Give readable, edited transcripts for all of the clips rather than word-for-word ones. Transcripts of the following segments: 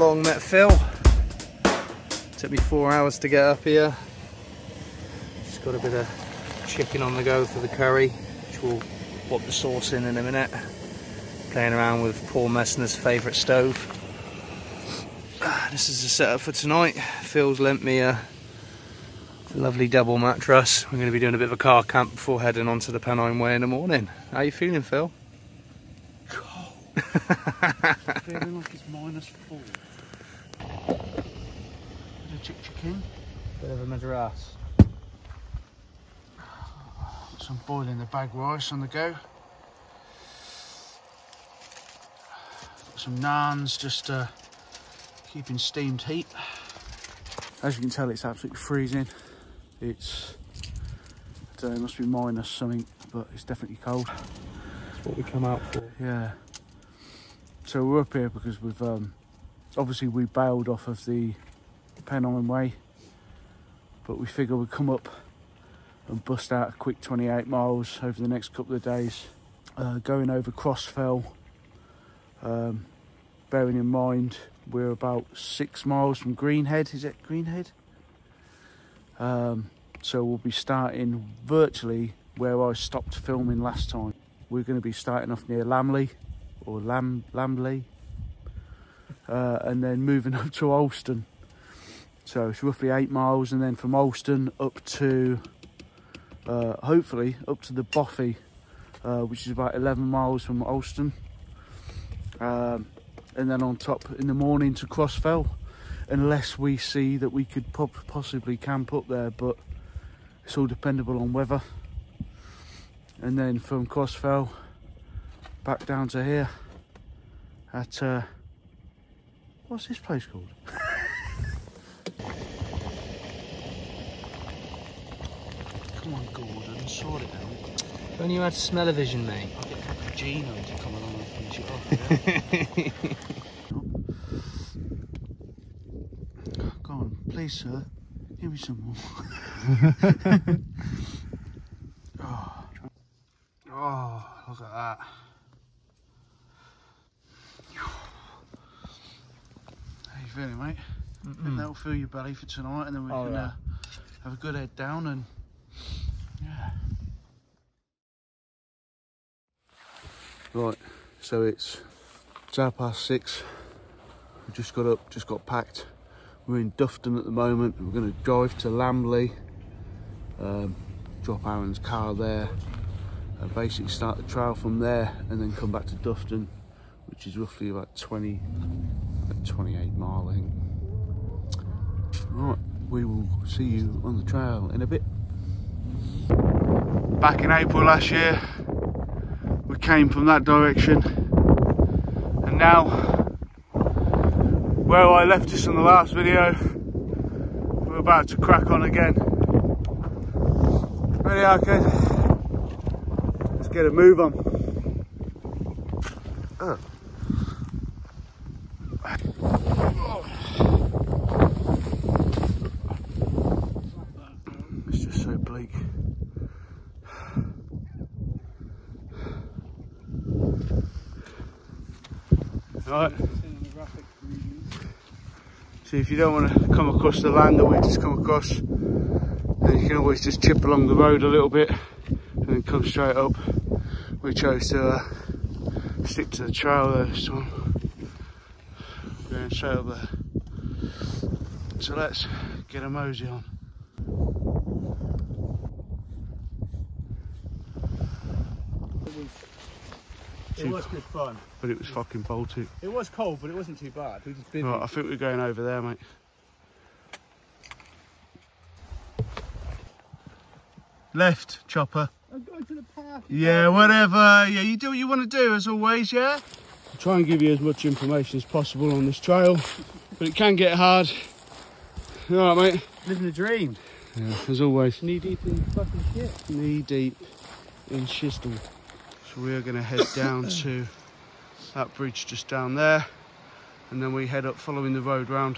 long met Phil. Took me 4 hours to get up here. Just got a bit of chicken on the go for the curry, which we'll pop the sauce in a minute. Playing around with Paul Messner's favourite stove. This is the setup for tonight. Phil's lent me a lovely double mattress. We're going to be doing a bit of a car camp before heading onto the Pennine Way in the morning. How are you feeling, Phil? Cold. Feeling like it's -4. Bit of chicken. Bit of a madras. Got some boiling the bag rice on the go. Got some naans, just keeping steamed heat. As you can tell, it's absolutely freezing. It's, I don't know, it must be minus something, but it's definitely cold. That's what we come out for. Yeah. So we're up here because we've obviously we bailed off of the Pennine Way, but we figure we'd come up and bust out a quick 28 miles over the next couple of days, going over Crossfell. Bearing in mind we're about 6 miles from Greenhead. Is it Greenhead? So we'll be starting virtually where I stopped filming last time. We're going to be starting off near Lamley, or Lamley, and then moving up to Alston. So it's roughly 8 miles, and then from Alston up to, hopefully, up to the Boffey, which is about 11 miles from Alston. And then on top in the morning to Crossfell, unless we see that we could possibly camp up there, but it's all dependable on weather. And then from Crossfell back down to here at what's this place called? Come on, Gordon, sort it out. If only you had smell-o-vision, mate. I'll get Papa Gino to come along and finish it off. Yeah? Go on, please, sir. Give me some more. Oh, look at that. How you feeling, mate? I think that'll fill your belly for tonight, and then we can have a good head down and yeah. Right, so it's 6:30. We just got up, just got packed. We're in Dufton at the moment. We're going to drive to Lamley, drop Aaron's car there, and basically start the trail from there, and then come back to Dufton, which is roughly about 28 mile, I think. Right, we will see you on the trail in a bit. Back in April last year, we came from that direction, and now, where I left us in the last video, we're about to crack on again. Ready, Arcade? Let's get a move on. It's just so bleak. Right. So if you don't want to come across the land that we just come across, then you can always just chip along the road a little bit and then come straight up. We chose to stick to the trail there this time. We're going straight up there. So let's get a mosey on. It was good fun. But it was fucking Baltic. It was cold, but it wasn't too bad. We just busy. Right, I think we're going over there, mate. Left, chopper. I'm going to the park. Yeah, whatever. Yeah, you do what you want to do, as always, yeah? I'll try and give you as much information as possible on this trail, but it can get hard. All right, mate? Living the dream. Yeah, as always. Knee deep in fucking shit. Knee deep in Chistel. So we are going to head down to that bridge just down there, and then we head up following the road round.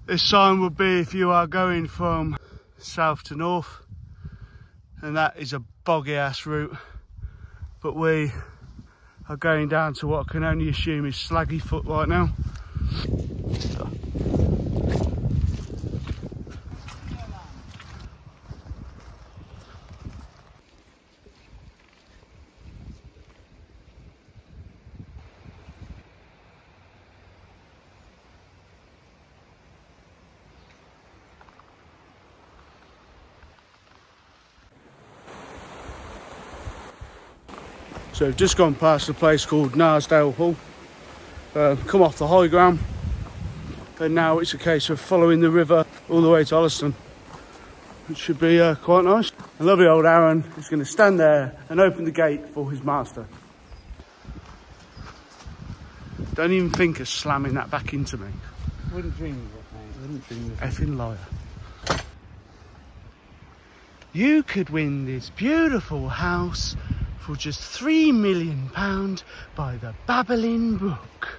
This sign would be if you are going from south to north, and that is a boggy ass route, but we are going down to what I can only assume is Slaggy Foot right now. So we've just gone past a place called Narsdale Hall, come off the high ground, and now it's a case of following the river all the way to Alston, which should be quite nice. And lovely old Aaron is going to stand there and open the gate for his master. Don't even think of slamming that back into me. Wouldn't dream of it, mate. Wouldn't dream of it. Effing liar. You could win this beautiful house for just £3 million by the Babbling Brook.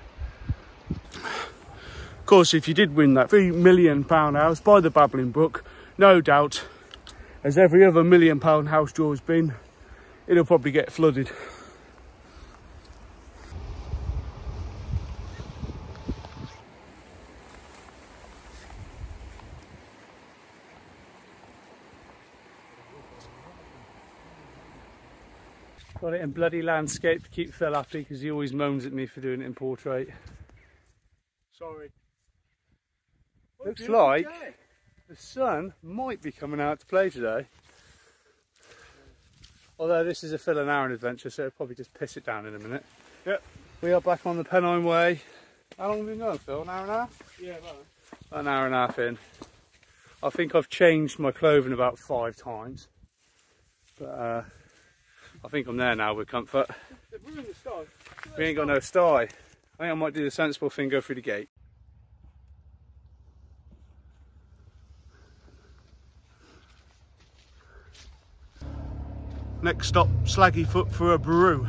Of course, if you did win that £3 million house by the Babbling Brook, no doubt, as every other £1 million house draw's been, it'll probably get flooded. Got it in bloody landscape to keep Phil happy because he always moans at me for doing it in portrait. Sorry. Looks like the sun might be coming out to play today. Although this is a Phil and Aaron adventure, so it'll probably just piss it down in a minute. Yep. We are back on the Pennine Way. How long have we been going, Phil? An hour and a half? Yeah, about An hour and a half in. I think I've changed my clothing about 5 times. But I think I'm there now with comfort. We ain't got no sty. I think I might do the sensible thing, go through the gate. Next stop, Slaggy Foot for a brew.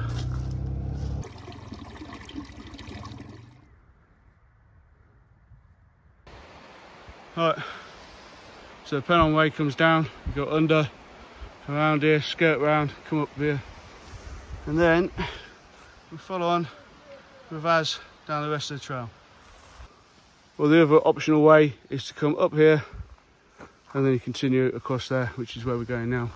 Right, so the Pennine Way comes down, you go under, around here, skirt round, come up here, and then we follow on with Az down the rest of the trail. Well, the other optional way is to come up here and then you continue across there, which is where we're going now.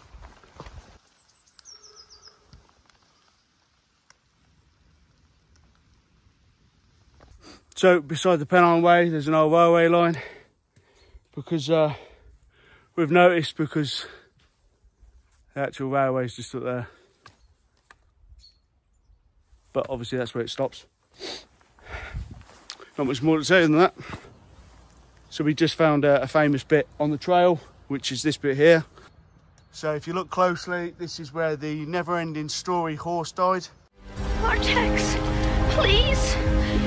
So beside the Pennine Way there's an old railway line, because we've noticed, because the actual railway is just up there, but obviously that's where it stops. Not much more to say than that. So we just found a famous bit on the trail, which is this bit here. So if you look closely, this is where the never-ending story horse died. Vortex, please.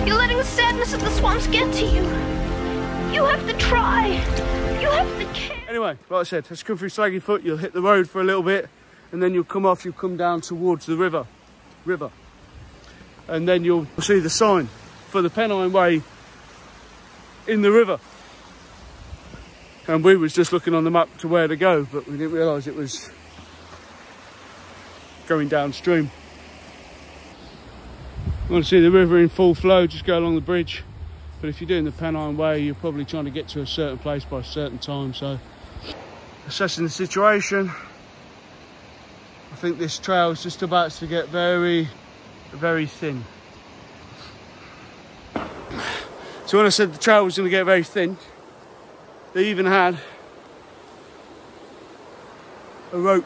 You're letting the sadness of the swamps get to you. You have to try. You have to care. Anyway, like I said, let's come through Slaggy Foot. You'll hit the road for a little bit, and then you'll come off. You'll come down towards the river, and then you'll see the sign for the Pennine Way in the river. And we was just looking on the map to where to go, but we didn't realise it was going downstream. You want to see the river in full flow, just go along the bridge. But if you're doing the Pennine Way, you're probably trying to get to a certain place by a certain time. So, assessing the situation, I think this trail is just about to get very, very thin. So when I said the trail was going to get very thin, they even had a rope.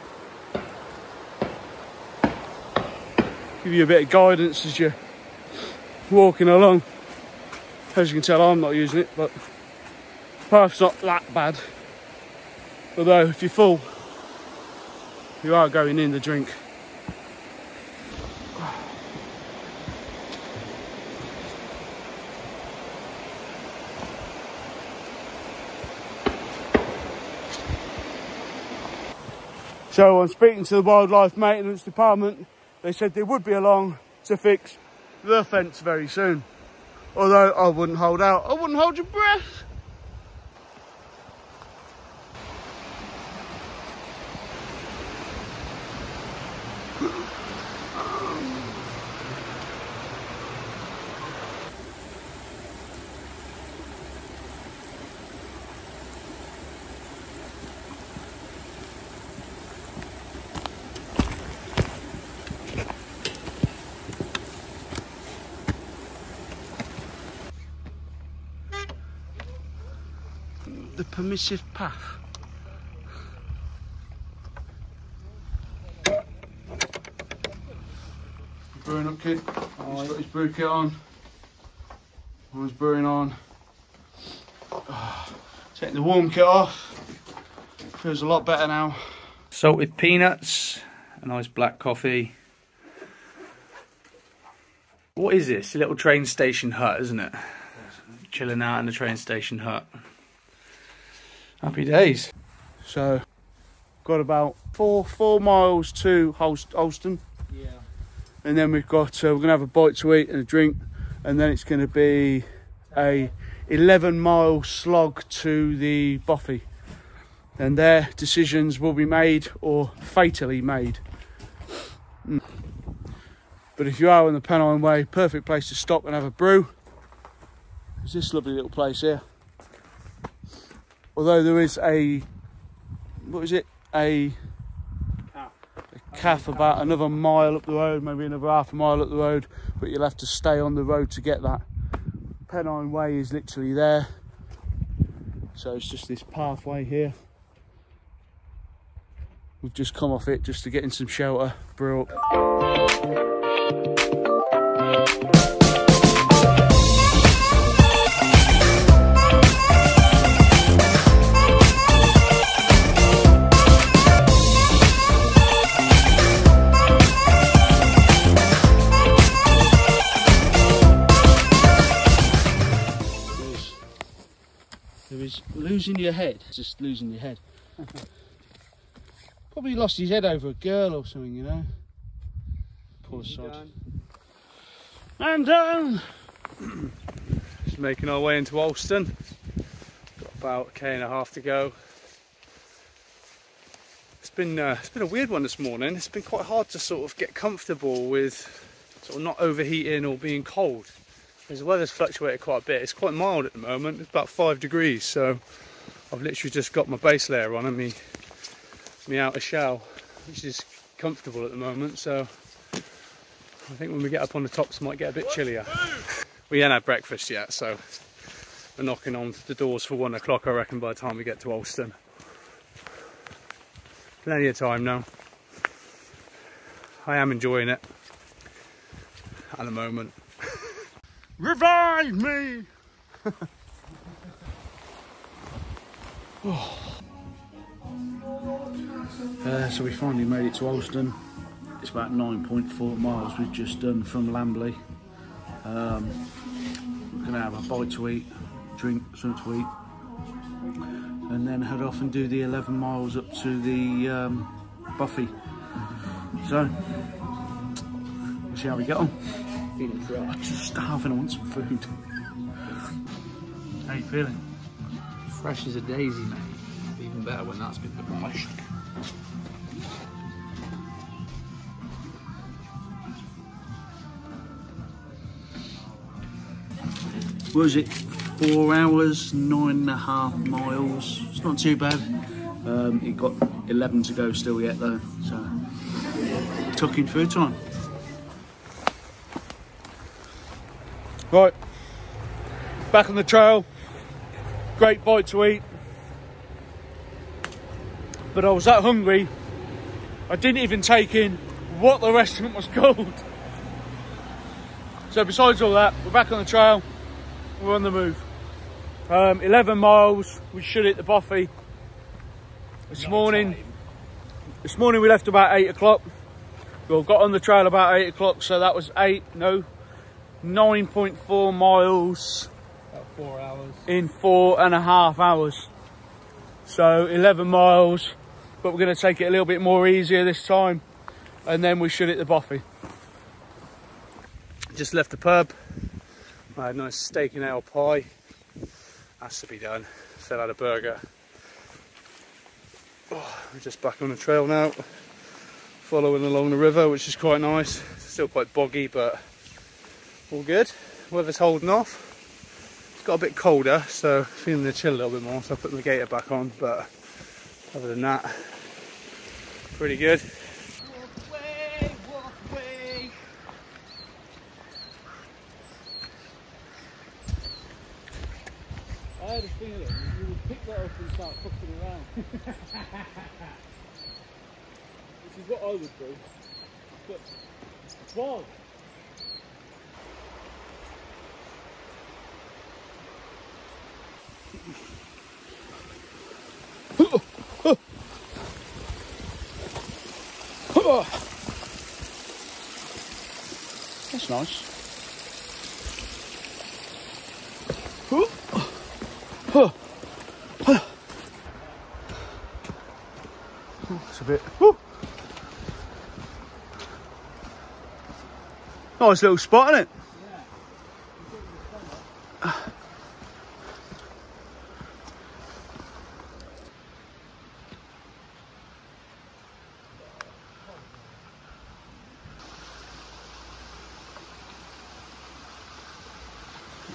Give you a bit of guidance as you're walking along. As you can tell, I'm not using it, but the path's not that bad. Although if you're full, you are going in the drink. So I'm speaking to the Wildlife Maintenance Department. They said they would be along to fix the fence very soon. Although I wouldn't hold out. I wouldn't hold your breath. the permissive path. Brewing up, kid. He's got his brew kit on. One's brewing on. Taking the warm kit off. Feels a lot better now. Salted peanuts, a nice black coffee. What is this? A little train station hut, isn't it? Chilling out in the train station hut. Happy days. So, got about four miles to Alston. Yeah. And then we've got, we're going to have a bite to eat and a drink. And then it's going to be a 11-mile slog to the Boffey. And their decisions will be made or fatally made. But if you are on the Pennine Way, perfect place to stop and have a brew. There's this lovely little place here. Although there is a, what is it? A calf about another mile up the road, maybe another half a mile up the road, but you'll have to stay on the road to get that. Pennine Way is literally there. So it's just this pathway here. We've just come off it just to get in some shelter, brew up. There is losing your head, just losing your head. Probably lost his head over a girl or something, you know. Poor sod. And down! Just making our way into Alston. Got about a K&a-half to go. It's been a weird one this morning. It's been quite hard to sort of get comfortable with sort of not overheating or being cold. Because the weather's fluctuated quite a bit. It's quite mild at the moment. It's about 5 degrees, so I've literally just got my base layer on and me outer shell, which is comfortable at the moment. So I think when we get up on the tops, it might get a bit chillier. We ain't had breakfast yet, so we're knocking on the doors for 1 o'clock, I reckon, by the time we get to Alston. Plenty of time now. I am enjoying it at the moment. Revive me! So we finally made it to Alston. It's about 9.4 miles we've just done from Lambley. We're going to have a bite to eat, drink, something to eat, and then head off and do the 11 miles up to the Boffey. So, we'll see how we get on. I'm just starving, I want some food. How you feeling? Fresh as a daisy, mate. Even better when that's been demolished. What was it? 4 hours, 9.5 miles. It's not too bad. It got 11 to go still yet though, so tucking food time. Right, back on the trail. Great bite to eat, but I was that hungry I didn't even take in what the restaurant was called. So besides all that, we're back on the trail, we're on the move. 11 miles, we should hit the Boffey. This morning we left about 8 o'clock. Well, got on the trail about 8 o'clock, so that was 9.4 miles. About 4 hours. In 4.5 hours. So 11 miles, but we're going to take it a little bit more easier this time, and then we should hit the Boffey. Just left the pub. I had a nice steak and ale pie. Has to be done. Still had a burger. Oh, we're just back on the trail now, following along the river, which is quite nice. Still quite boggy, but all good. Weather's holding off. It's got a bit colder, so feeling the chill a little bit more, so I put my gaiter back on, but other than that, pretty good. Walk away, walk away. I had a feeling you would pick that up and start fucking around. Which is what I would do. But why? That's nice. It's a bit. Nice little spot, isn't it? Yeah.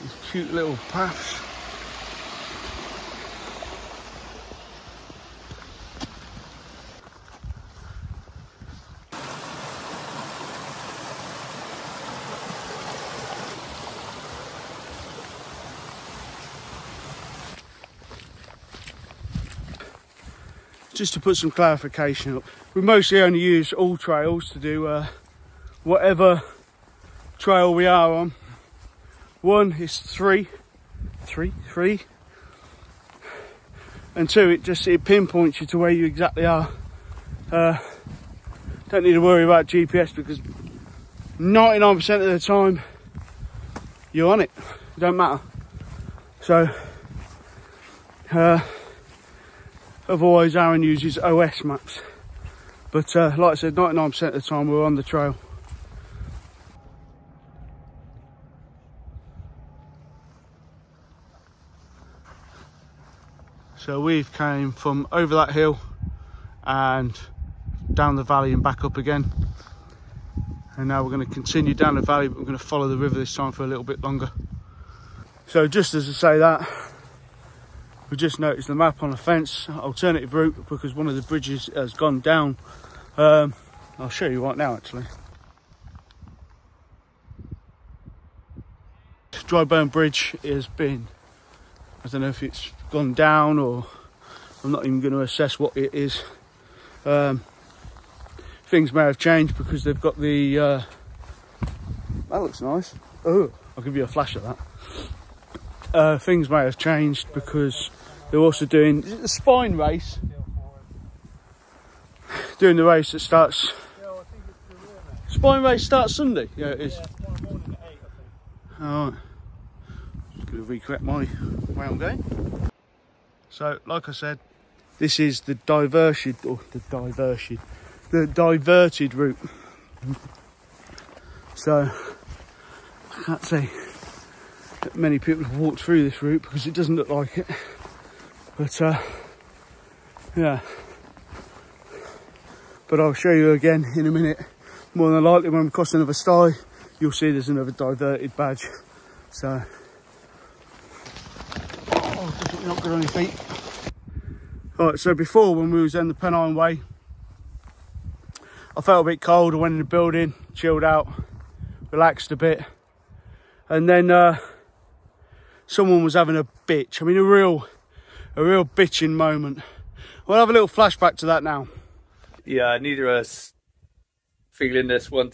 These cute little paths. Just to put some clarification up, we mostly only use all trails to do whatever trail we are on. One is three, and two, it pinpoints you to where you exactly are. Don't need to worry about GPS because 99% of the time you're on it. It don't matter. So otherwise Aaron uses OS maps, but like I said, 99% of the time we're on the trail. So we've came from over that hill and down the valley and back up again, and now we're going to continue down the valley, but we're going to follow the river this time for a little bit longer. So just as I say that, we just noticed the map on the fence, alternative route, because one of the bridges has gone down. I'll show you right now actually. Dryburn Bridge has been, I don't know if it's gone down or I'm not even going to assess what it is. Things may have changed because they've got the, that looks nice. Oh, I'll give you a flash of that. Things may have changed because they're also doing, is it the spine race? Doing the race that starts, spine race starts Sunday? Yeah, it is. Yeah, tomorrow morning at 8, I think. Alright. Just going to recorrect my way I'm going. So, like I said, this is the diverted route. So, I can't say that many people have walked through this route because it doesn't look like it. But, yeah. But I'll show you again in a minute. More than likely when we cross another sty, you'll see there's another diverted badge. So, oh, definitely not good on your feet. Right, so before when we was on the Pennine Way, I felt a bit cold. I went in the building, chilled out, relaxed a bit. And then someone was having a bitch. I mean, a real bitching moment. We'll have a little flashback to that now. Yeah, neither of us feeling this one.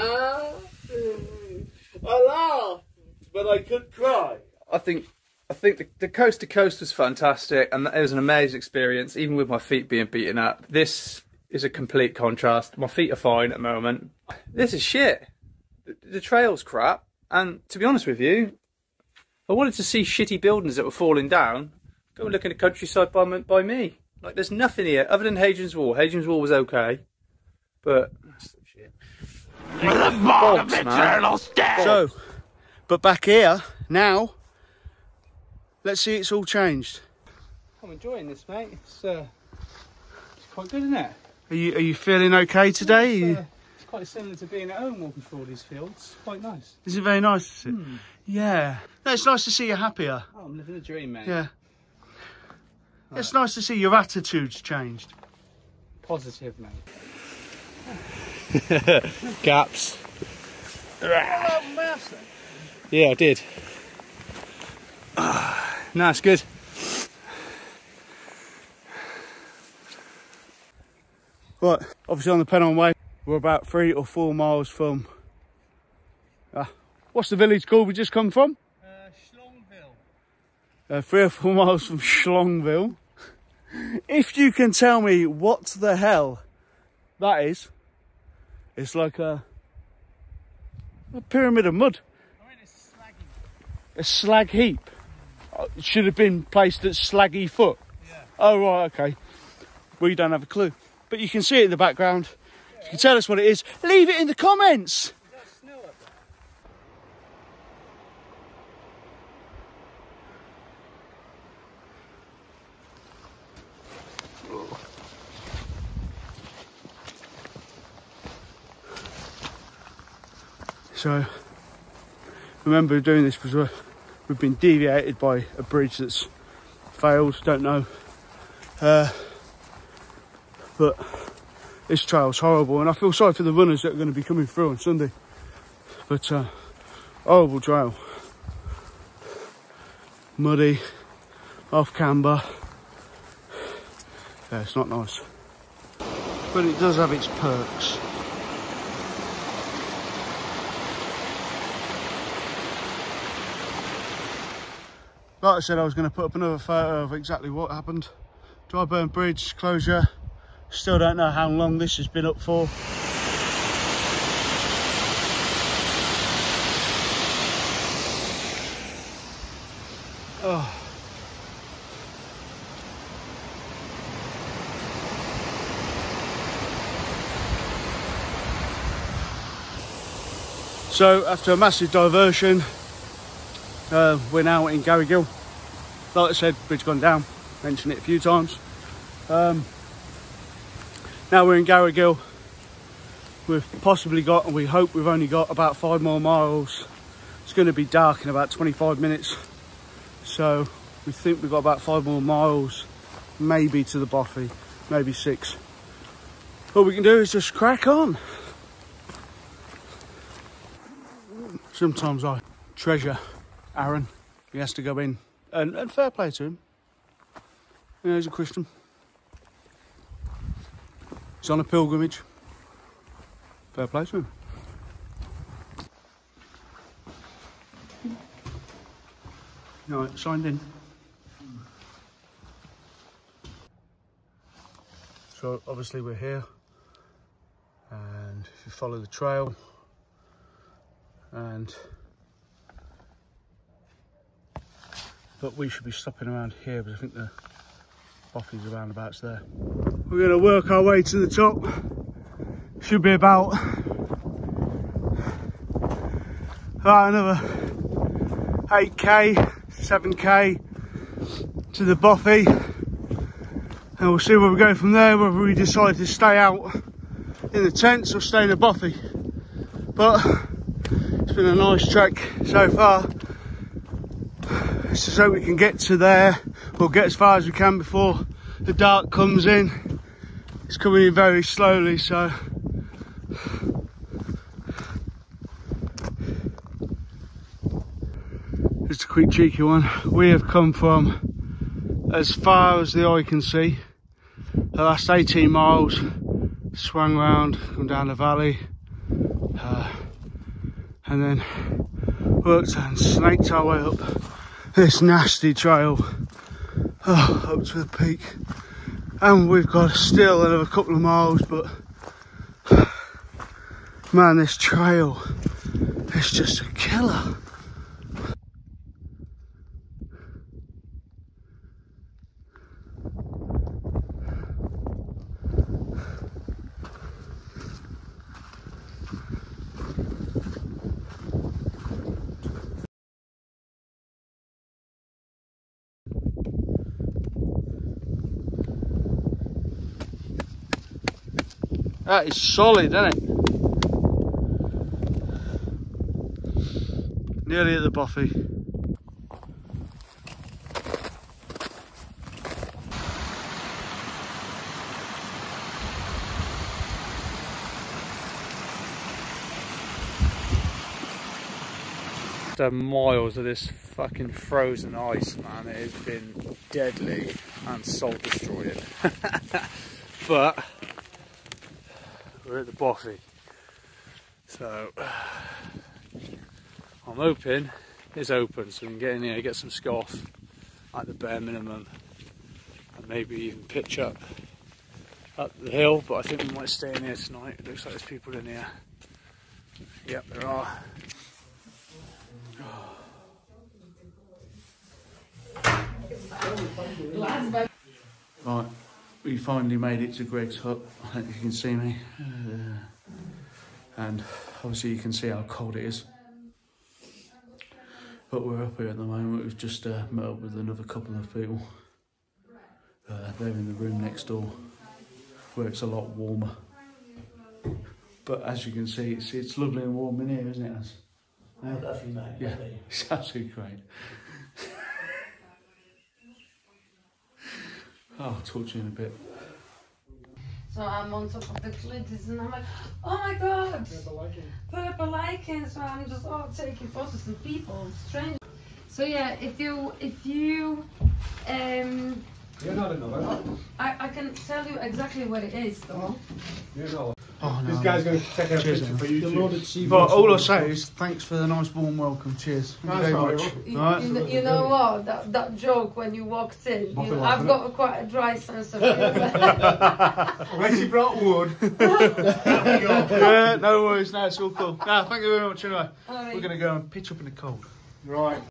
I laughed, but I could cry. I think the coast to coast was fantastic, and it was an amazing experience, even with my feet being beaten up. This is a complete contrast. My feet are fine at the moment. This is shit. The trail's crap, and to be honest with you, I wanted to see shitty buildings that were falling down. Go and look in the countryside by me. Like, there's nothing here other than Hadrian's Wall. Hadrian's Wall was okay, but that's shit. Bogs, man. So, but back here now, let's see, it's all changed. I'm enjoying this, mate. It's quite good, isn't it? Are you feeling okay today? It's quite similar to being at home walking through all these fields. Quite nice. Is it very nice? Is it? Yeah. No, it's nice to see you happier. Oh, I'm living a dream, mate. Yeah. Right. It's nice to see your attitude's changed. Positive, mate. Gaps. Yeah, I did. No, it's good. Right, obviously on the Pennine Way, we're about 3 or 4 miles from, what's the village called we just come from? Schlongville. 3 or 4 miles from Schlongville. If you can tell me what the hell that is, it's like a pyramid of mud. I mean, it's slaggy. A slag heap. It should have been placed at Slaggy Foot. Yeah. Oh, right, okay. We don't have a clue. But you can see it in the background. If you can tell us what it is, leave it in the comments. Is that snow up there? So, remember doing this because we've been deviated by a bridge that's failed, don't know. But this trail's horrible and I feel sorry for the runners that are going to be coming through on Sunday. But horrible trail. Muddy, off camber. Yeah, it's not nice. But it does have its perks. Like I said, I was going to put up another photo of exactly what happened. Dry burn bridge closure. Still don't know how long this has been up for. Oh. So after a massive diversion, we're now in Garrigill. Like I said, bridge gone down, mentioned it a few times. Now we're in Garrigill. We've possibly got, and we hope we've only got about 5 more miles. It's going to be dark in about 25 minutes. So we think we've got about 5 more miles, maybe to the bothy, maybe 6. All we can do is just crack on. Sometimes I treasure Aaron. He has to go in, and fair play to him. You know, he's a Christian. He's on a pilgrimage. Fair play to him. No, signed in. So obviously we're here, and if you follow the trail, but we should be stopping around here because I think the bothy's around about there. We're going to work our way to the top. Should be about another 8k, 7k to the bothy, and we'll see where we go from there, whether we decide to stay out in the tents or stay in the bothy. But it's been a nice trek so far. Let's just hope we can get to there. We'll get as far as we can before the dark comes in. It's coming in very slowly, so just a quick cheeky one. We have come from as far as the eye can see. The last 18 miles, swung round, come down the valley, and then worked and snaked our way up this nasty trail up to the peak. And we've got still another couple of miles, but man, this trail is just a killer. That is solid, isn't it? Nearly at the bothy. after miles of this fucking frozen ice, man. It has been deadly and soul destroying. But we're at the Boffy, so I'm hoping it's open so we can get in here, get some scoff at the bare minimum, and maybe even pitch up the hill. But I think we might stay in here tonight. It looks like there's people in here. Yep, there are. Right, we finally made it to Greg's hut. I think you can see me. And obviously you can see how cold it is. But we're up here at the moment. We've just met up with another couple of people. They're in the room next door where it's a lot warmer. But as you can see, it's lovely and warm in here, isn't it, Az? Definitely, mate. Yeah, it's absolutely great. I'll talk to you in a bit. So I'm on top of the clitters and I'm like, oh my god, purple lichen. So I'm just taking photos of people, strange. So yeah, if you You're not another. I can tell you exactly what it is though. You're not. Oh, no, This guy's going to check out a picture for YouTube. But all I'll say is thanks for the nice warm welcome. Cheers. Thank you very much. You know what? That joke when you walked in, I've got quite a dry sense of humour. When she brought wood. Yeah, no worries. No, it's all cool. No, thank you very much anyway. Right. We're going to go and pitch up in the cold. Right.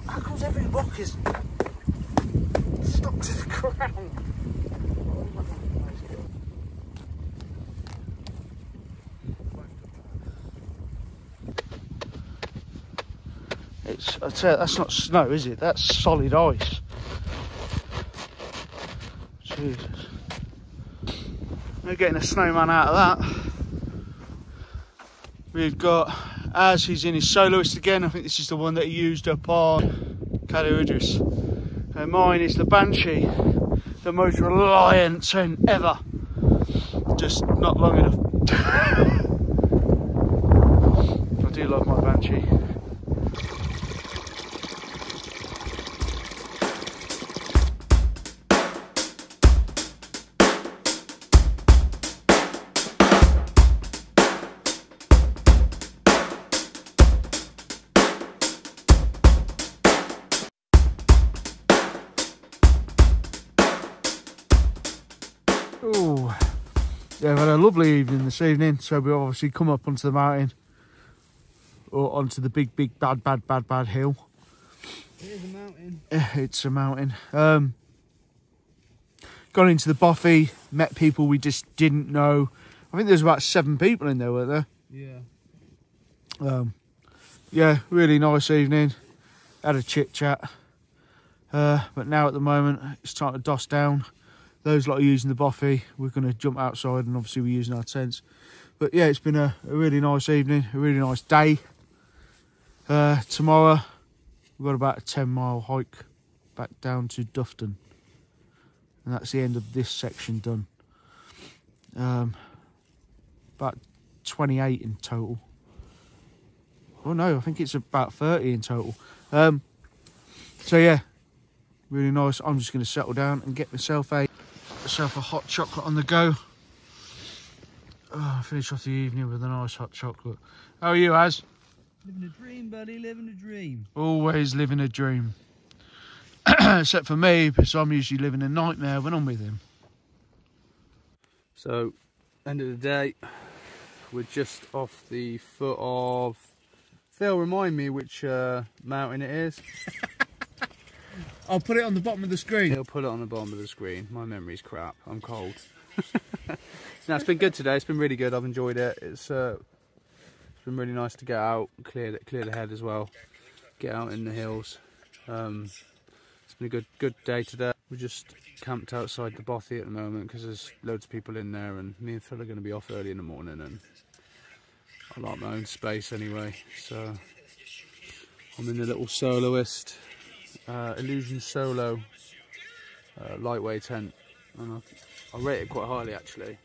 How comes every rock is stuck to the ground? I'd say that's not snow, is it? That's solid ice. Jesus. We're getting a snowman out of that. We've got Az, he's in his soloist again. I think this is the one that he used up on Cali Idris. And mine is the Banshee, the most reliant tent ever. Just not long enough. I do love my Banshee. Oh, yeah, we've had a lovely evening this evening. So we obviously come up onto the mountain, or onto the big bad hill. It is a mountain. It's a mountain. Gone into the Boffy, met people we just didn't know. I think there's about 7 people in there, weren't there? Yeah. Yeah, really nice evening. Had a chit chat. But now at the moment it's time to doss down. Those lot are using the Boffy. We're going to jump outside, and obviously we're using our tents. But yeah, it's been a really nice evening, a really nice day. Tomorrow we've got about a 10-mile hike back down to Dufton, and that's the end of this section done. About 28 in total. Oh no, I think it's about 30 in total. So yeah, really nice. I'm just going to settle down and get myself a hot chocolate on the go. Finish off the evening with a nice hot chocolate. How are you, Az? Living a dream, buddy, living a dream. Always living a dream. Except for me, because I'm usually living a nightmare when I'm with him. So, end of the day, we're just off the foot of... Phil, remind me which mountain it is. I'll put it on the bottom of the screen. He'll put it on the bottom of the screen. My memory's crap. I'm cold. No, it's been good today. It's been really good. I've enjoyed it. It's been really nice to get out, clear the head as well. get out in the hills. It's been a good day today. We're just camped outside the bothy at the moment because there's loads of people in there, and me and Phil are going to be off early in the morning, and I like my own space anyway. So I'm in the little soloist Illusion Solo lightweight tent, and I rate it quite highly actually.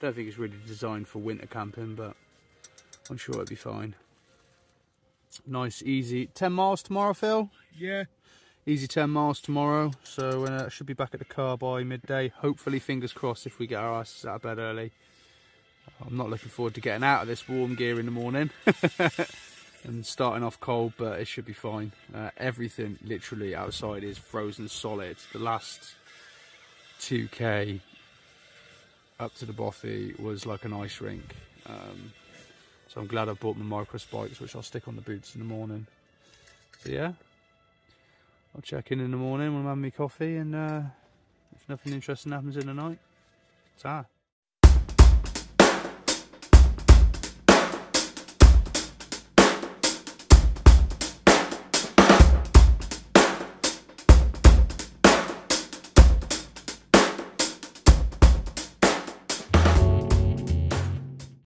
Don't think it's really designed for winter camping, but I'm sure it'll be fine. Nice, easy. 10 miles tomorrow, Phil? Yeah. Easy 10 miles tomorrow, so I should be back at the car by midday. Hopefully, fingers crossed, if we get our asses out of bed early. I'm not looking forward to getting out of this warm gear in the morning and starting off cold, but it should be fine. Everything literally outside is frozen solid. The last 2k up to the bothy was like an ice rink. So I'm glad I bought my micro spikes, which I'll stick on the boots in the morning. So yeah, I'll check in the morning when I'm having my coffee, and if nothing interesting happens in the night, ta.